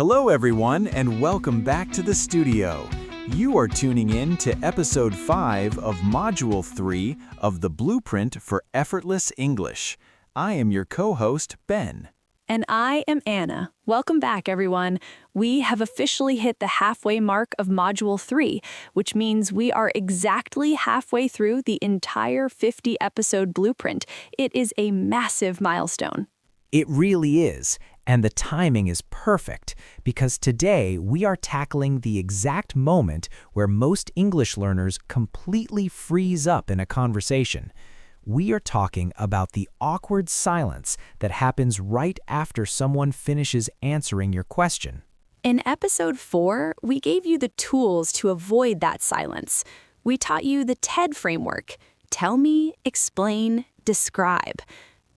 Hello everyone and welcome back to the studio. You are tuning in to episode 5 of module 3 of the Blueprint for Effortless English. I am your co-host, Ben. And I am Anna. Welcome back, everyone. We have officially hit the halfway mark of Module 3, which means we are exactly halfway through the entire 50-episode blueprint. It is a massive milestone. It really is, and the timing is perfect, because today we are tackling the exact moment where most English learners completely freeze up in a conversation. We are talking about the awkward silence that happens right after someone finishes answering your question. In episode 4, we gave you the tools to avoid that silence. We taught you the TED framework: tell me, explain, describe.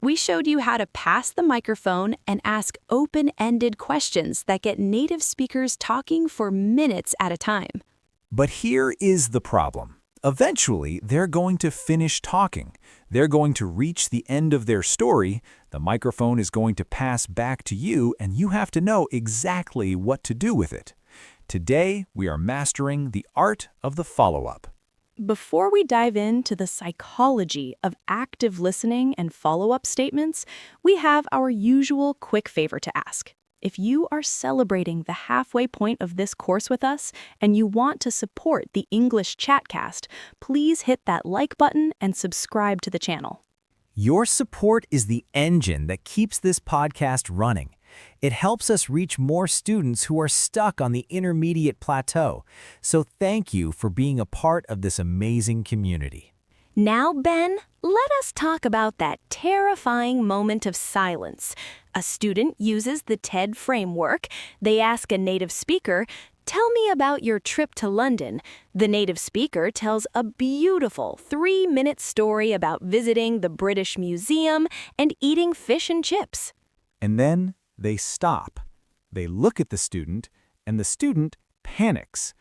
We showed you how to pass the microphone and ask open-ended questions that get native speakers talking for minutes at a time. But here is the problem. Eventually, they're going to finish talking. They're going to reach the end of their story. The microphone is going to pass back to you, and you have to know exactly what to do with it. Today, we are mastering the art of the follow-up. Before we dive into the psychology of active listening and follow-up statements, we have our usual quick favor to ask. If you are celebrating the halfway point of this course with us and you want to support the English Chatcast, please hit that like button and subscribe to the channel. Your support is the engine that keeps this podcast running. It helps us reach more students who are stuck on the intermediate plateau. So thank you for being a part of this amazing community. Now, Ben, let us talk about that terrifying moment of silence. A student uses the TED framework. They ask a native speaker, "Tell me about your trip to London." The native speaker tells a beautiful 3-minute story about visiting the British Museum and eating fish and chips. And then they stop. They look at the student, and the student panics.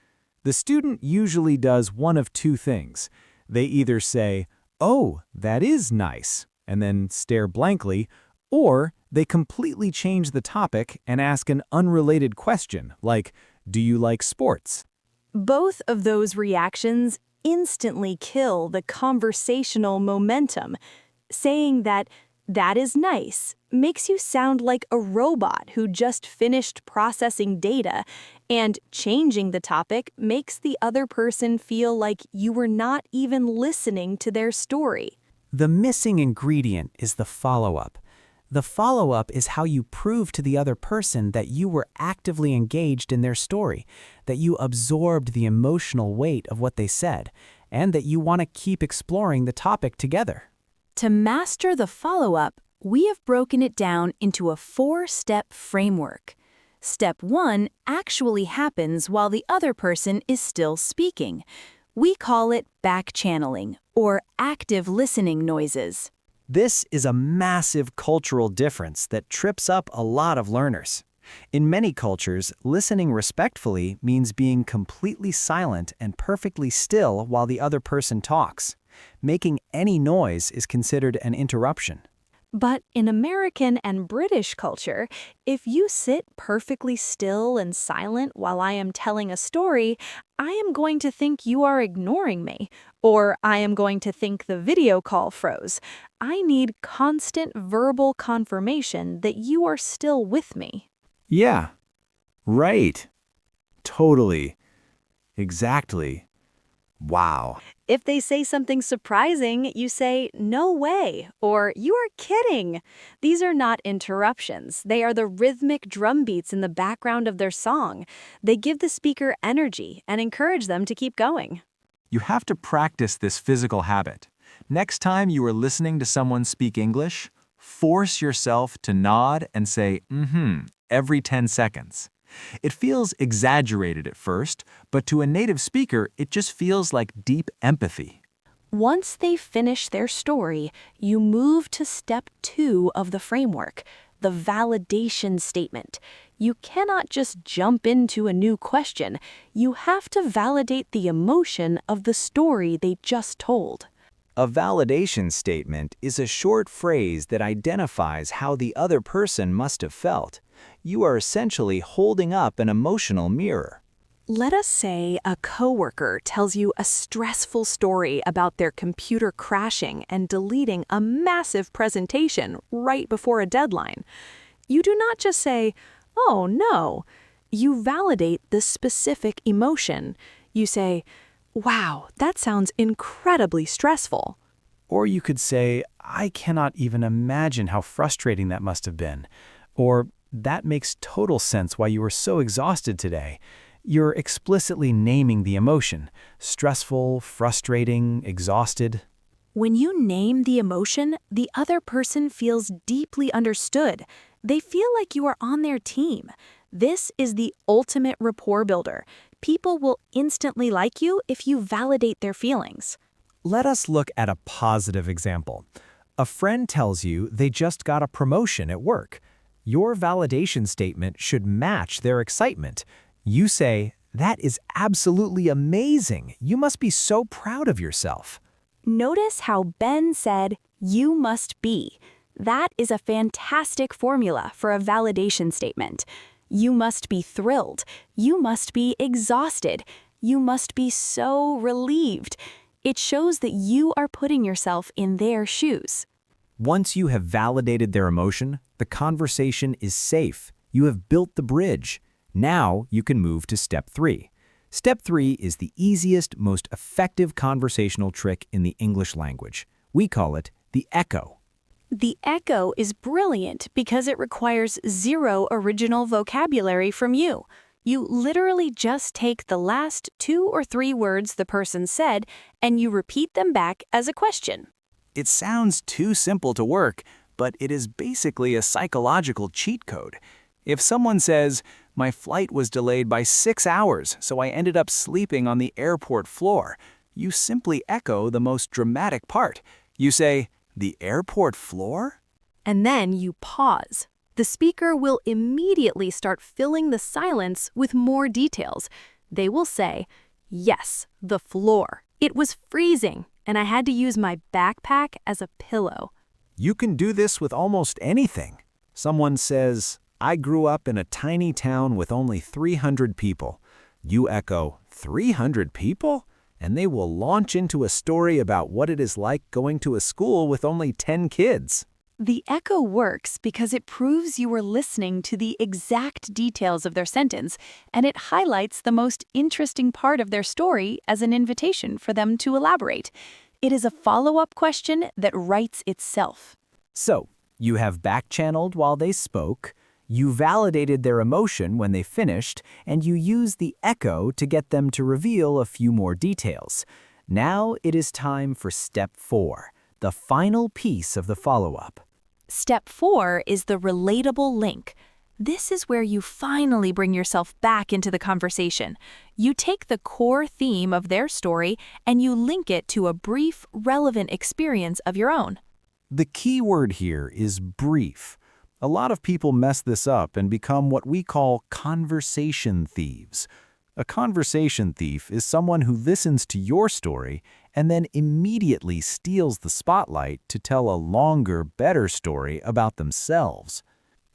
The student usually does one of two things. They either say, "Oh, that is nice," and then stare blankly, or they completely change the topic and ask an unrelated question, like, "Do you like sports?" Both of those reactions instantly kill the conversational momentum. Saying that is nice makes you sound like a robot who just finished processing data, and changing the topic makes the other person feel like you were not even listening to their story. The missing ingredient is the follow-up. The follow-up is how you prove to the other person that you were actively engaged in their story, that you absorbed the emotional weight of what they said, and that you want to keep exploring the topic together. To master the follow-up, we have broken it down into a 4-step framework. Step 1 actually happens while the other person is still speaking. We call it backchanneling, or active listening noises. This is a massive cultural difference that trips up a lot of learners. In many cultures, listening respectfully means being completely silent and perfectly still while the other person talks. Making any noise is considered an interruption. But in American and British culture, if you sit perfectly still and silent while I am telling a story, I am going to think you are ignoring me, or I am going to think the video call froze. I need constant verbal confirmation that you are still with me. Yeah. Right. Totally. Exactly. Wow. If they say something surprising, you say, "No way," or "You are kidding." These are not interruptions. They are the rhythmic drum beats in the background of their song. They give the speaker energy and encourage them to keep going. You have to practice this physical habit. Next time you are listening to someone speak English, force yourself to nod and say, every 10 seconds. It feels exaggerated at first, but to a native speaker, it just feels like deep empathy. Once they finish their story, you move to step 2 of the framework, the validation statement. You cannot just jump into a new question. You have to validate the emotion of the story they just told. A validation statement is a short phrase that identifies how the other person must have felt. You are essentially holding up an emotional mirror. Let us say a coworker tells you a stressful story about their computer crashing and deleting a massive presentation right before a deadline. You do not just say, "Oh no." You validate the specific emotion. You say, "Wow, that sounds incredibly stressful." Or you could say, I cannot even imagine how frustrating that must have been. Or, that makes total sense why you were so exhausted today. You're explicitly naming the emotion: stressful, frustrating, exhausted. When you name the emotion, the other person feels deeply understood. They feel like you are on their team. This is the ultimate rapport builder. People will instantly like you if you validate their feelings. Let us look at a positive example. A friend tells you they just got a promotion at work. Your validation statement should match their excitement. You say, "That is absolutely amazing. You must be so proud of yourself." Notice how Ben said, "You must be." That is a fantastic formula for a validation statement. You must be thrilled. You must be exhausted. You must be so relieved. It shows that you are putting yourself in their shoes. Once you have validated their emotion, the conversation is safe. You have built the bridge. Now you can move to step 3. Step 3 is the easiest, most effective conversational trick in the English language. We call it the echo. The echo is brilliant because it requires zero original vocabulary from you. You literally just take the last 2 or 3 words the person said and you repeat them back as a question. It sounds too simple to work, but it is basically a psychological cheat code. If someone says, "My flight was delayed by 6 hours, so I ended up sleeping on the airport floor," you simply echo the most dramatic part. You say, "The airport floor?" And then you pause. The speaker will immediately start filling the silence with more details. They will say, "Yes, the floor. It was freezing, and I had to use my backpack as a pillow." You can do this with almost anything. Someone says, "I grew up in a tiny town with only 300 people." You echo, "300 people?" And they will launch into a story about what it is like going to a school with only 10 kids. The echo works because it proves you were listening to the exact details of their sentence, and it highlights the most interesting part of their story as an invitation for them to elaborate. It is a follow-up question that writes itself. So, you have backchanneled while they spoke, you validated their emotion when they finished, and you used the echo to get them to reveal a few more details. Now it is time for step 4, the final piece of the follow-up. Step 4 is the relatable link. This is where you finally bring yourself back into the conversation. You take the core theme of their story and you link it to a brief, relevant experience of your own. The key word here is brief. A lot of people mess this up and become what we call conversation thieves. A conversation thief is someone who listens to your story and then immediately steals the spotlight to tell a longer, better story about themselves.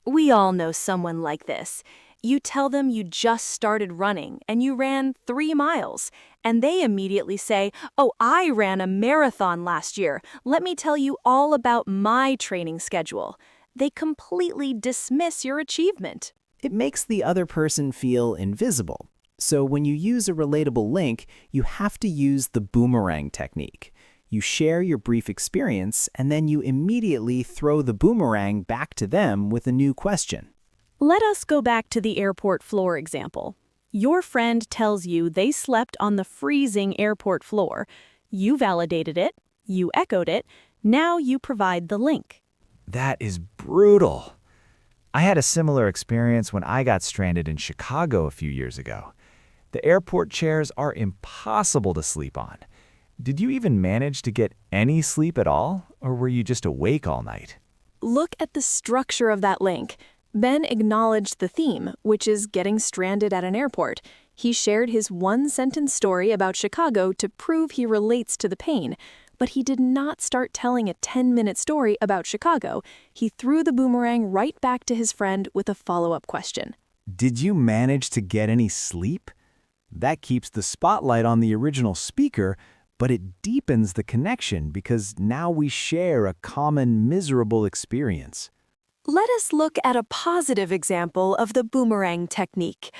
We all know someone like this. You tell them you just started running and you ran 3 miles, and they immediately say, "Oh, I ran a marathon last year. Let me tell you all about my training schedule." They completely dismiss your achievement. It makes the other person feel invisible. So when you use a relatable link, you have to use the Boomerang Technique. You share your brief experience, and then you immediately throw the boomerang back to them with a new question. Let us go back to the airport floor example. Your friend tells you they slept on the freezing airport floor. You validated it, you echoed it, now you provide the link. That is brutal. I had a similar experience when I got stranded in Chicago a few years ago. The airport chairs are impossible to sleep on. Did you even manage to get any sleep at all, or were you just awake all night? Look at the structure of that link. Ben acknowledged the theme, which is getting stranded at an airport. He shared his one-sentence story about Chicago to prove he relates to the pain. But he did not start telling a 10-minute story about Chicago. He threw the boomerang right back to his friend with a follow-up question. Did you manage to get any sleep? That keeps the spotlight on the original speaker, but it deepens the connection because now we share a common miserable experience. Let us look at a positive example of the boomerang technique.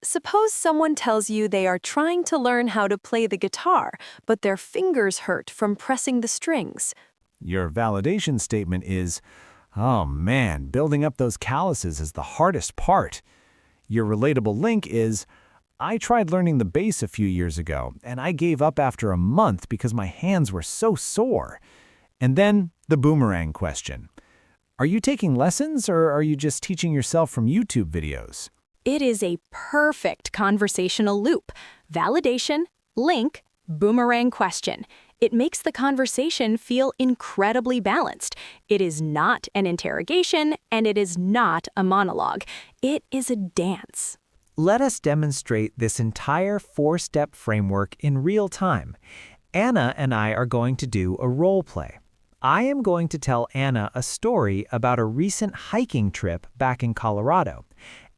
Suppose someone tells you they are trying to learn how to play the guitar, but their fingers hurt from pressing the strings. Your validation statement is, "Oh man, building up those calluses is the hardest part." Your relatable link is, "I tried learning the bass a few years ago, and I gave up after a month because my hands were so sore." And then the boomerang question. Are you taking lessons or are you just teaching yourself from YouTube videos? It is a perfect conversational loop. Validation, link, boomerang question. It makes the conversation feel incredibly balanced. It is not an interrogation, and it is not a monologue. It is a dance. Let us demonstrate this entire 4-step framework in real time. Anna and I are going to do a role play. I am going to tell Anna a story about a recent hiking trip back in Colorado.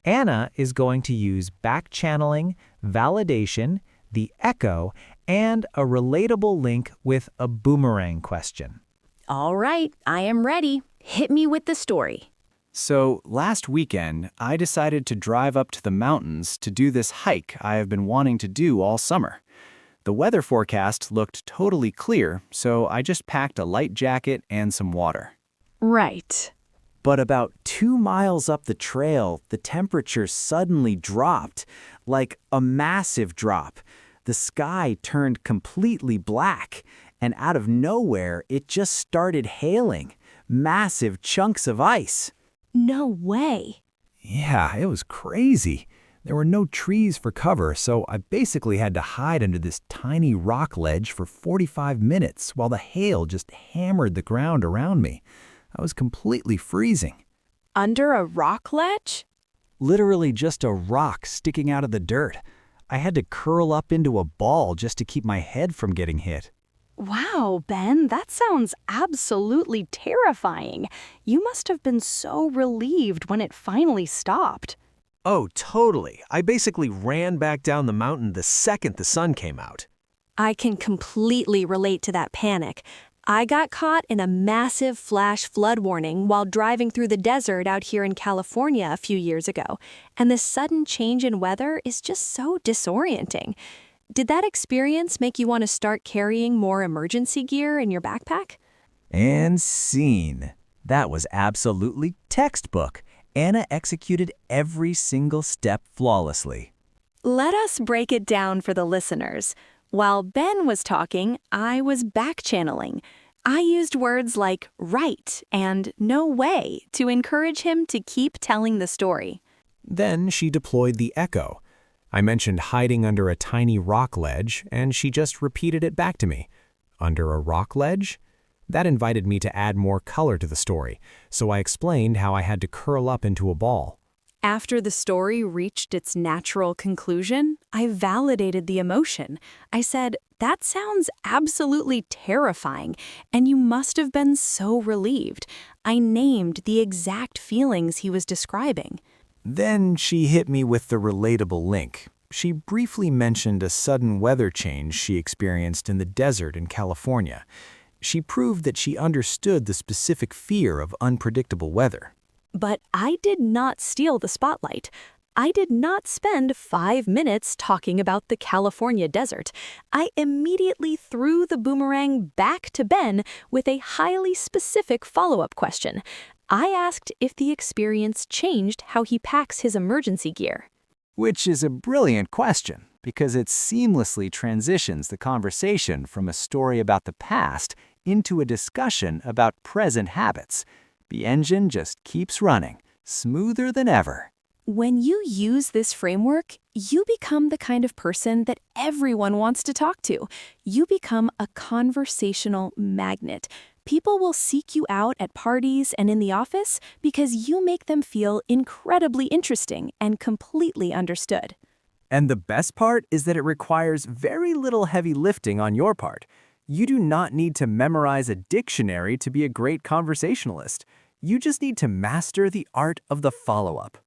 Anna is going to use backchanneling, validation, the echo, and a relatable link with a boomerang question. All right, I am ready. Hit me with the story. So last weekend, I decided to drive up to the mountains to do this hike I have been wanting to do all summer. The weather forecast looked totally clear, so I just packed a light jacket and some water. Right. But about 2 miles up the trail, the temperature suddenly dropped, like a massive drop. The sky turned completely black, and out of nowhere, it just started hailing. Massive chunks of ice. No way. Yeah, it was crazy. There were no trees for cover, so I basically had to hide under this tiny rock ledge for 45 minutes while the hail just hammered the ground around me. I was completely freezing. Under a rock ledge? Literally just a rock sticking out of the dirt. I had to curl up into a ball just to keep my head from getting hit. Wow, Ben, that sounds absolutely terrifying. You must have been so relieved when it finally stopped. Oh, totally. I basically ran back down the mountain the second the sun came out. I can completely relate to that panic. I got caught in a massive flash flood warning while driving through the desert out here in California a few years ago, and this sudden change in weather is just so disorienting. Did that experience make you want to start carrying more emergency gear in your backpack? And scene. That was absolutely textbook. Anna executed every single step flawlessly. Let us break it down for the listeners. While Ben was talking, I was backchanneling. I used words like right and no way to encourage him to keep telling the story. Then she deployed the echo. I mentioned hiding under a tiny rock ledge, and she just repeated it back to me. Under a rock ledge? That invited me to add more color to the story, so I explained how I had to curl up into a ball. After the story reached its natural conclusion, I validated the emotion. I said, "That sounds absolutely terrifying, and you must have been so relieved." I named the exact feelings he was describing. Then she hit me with the relatable link. She briefly mentioned a sudden weather change she experienced in the desert in California. She proved that she understood the specific fear of unpredictable weather. But I did not steal the spotlight. I did not spend 5 minutes talking about the California desert. I immediately threw the boomerang back to Ben with a highly specific follow-up question. I asked if the experience changed how he packs his emergency gear. Which is a brilliant question, because it seamlessly transitions the conversation from a story about the past into a discussion about present habits. The engine just keeps running, smoother than ever. When you use this framework, you become the kind of person that everyone wants to talk to. You become a conversational magnet. People will seek you out at parties and in the office because you make them feel incredibly interesting and completely understood. And the best part is that it requires very little heavy lifting on your part. You do not need to memorize a dictionary to be a great conversationalist. You just need to master the art of the follow-up.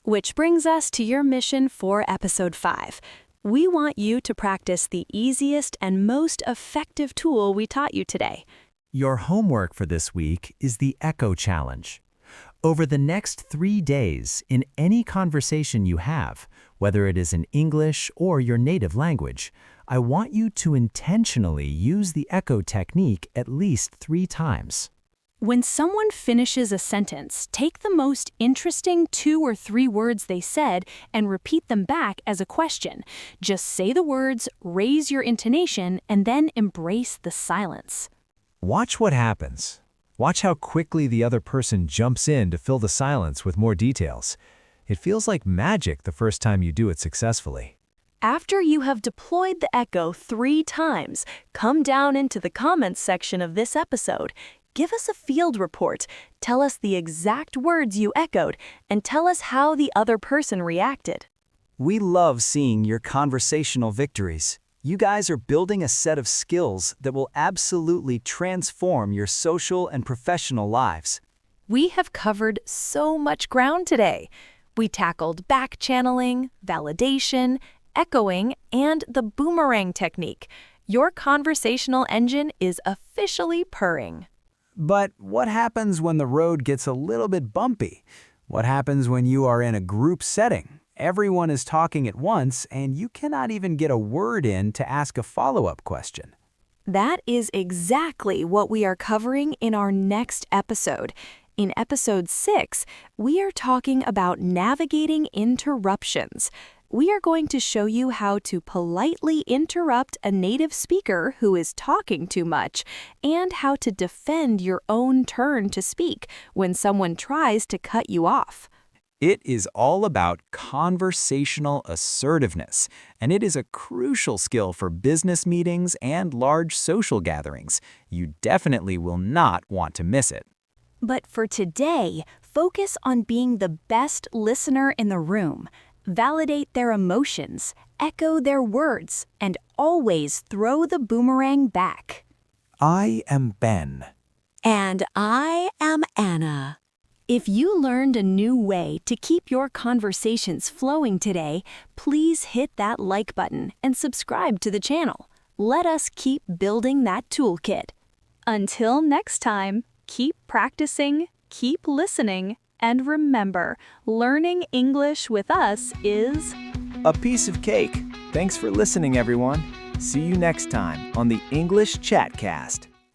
Which brings us to your mission for Episode 5. We want you to practice the easiest and most effective tool we taught you today. Your homework for this week is the Echo Challenge. Over the next 3 days, in any conversation you have, whether it is in English or your native language, I want you to intentionally use the echo technique at least 3 times. When someone finishes a sentence, take the most interesting 2 or 3 words they said and repeat them back as a question. Just say the words, raise your intonation, and then embrace the silence. Watch what happens. Watch how quickly the other person jumps in to fill the silence with more details. It feels like magic the first time you do it successfully. After you have deployed the echo 3 times, come down into the comments section of this episode. Give us a field report, tell us the exact words you echoed, and tell us how the other person reacted. We love seeing your conversational victories. You guys are building a set of skills that will absolutely transform your social and professional lives. We have covered so much ground today. We tackled backchanneling, validation, echoing, and the Boomerang Technique. Your conversational engine is officially purring. But what happens when the road gets a little bit bumpy? What happens when you are in a group setting? Everyone is talking at once, and you cannot even get a word in to ask a follow-up question. That is exactly what we are covering in our next episode. In Episode 6, we are talking about navigating interruptions. We are going to show you how to politely interrupt a native speaker who is talking too much, and how to defend your own turn to speak when someone tries to cut you off. It is all about conversational assertiveness, and it is a crucial skill for business meetings and large social gatherings. You definitely will not want to miss it. But for today, focus on being the best listener in the room. Validate their emotions, echo their words, and always throw the boomerang back. I am Ben. And I am Anna. If you learned a new way to keep your conversations flowing today, please hit that like button and subscribe to the channel. Let us keep building that toolkit. Until next time, keep practicing, keep listening, and remember, learning English with us is A piece of cake. Thanks for listening, everyone. See you next time on the English Chatcast.